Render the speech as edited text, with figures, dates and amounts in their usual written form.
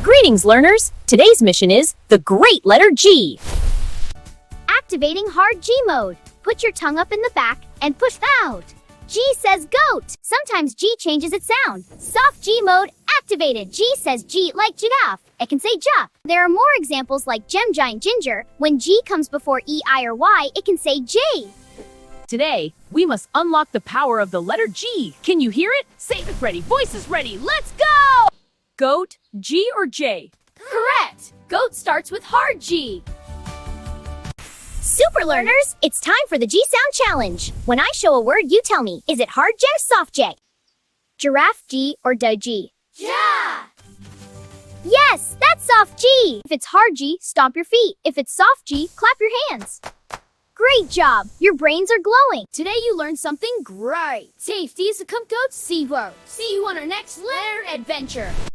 Greetings, learners! Today's mission is the great letter G. Activating hard G mode. Put your tongue up in the back and push out. G says goat. Sometimes G changes its sound. Soft G mode activated. G says G like giraffe. It can say ja. There are more examples like gem giant ginger. When G comes before E, I, or Y, it can say J. Today, we must unlock the power of the letter G. Can you hear it? Say it ready, voices ready, let's go! Goat, G or J? Correct. Goat starts with hard G. Super learners, it's time for the G sound challenge. When I show a word, you tell me, is it hard J or soft J? Giraffe G or da G? Ja! Yes, that's soft G. If it's hard G, stomp your feet. If it's soft G, clap your hands. Great job. Your brains are glowing. Today you learned something great. Safety is a goat SeaWorld. See you on our next letter adventure.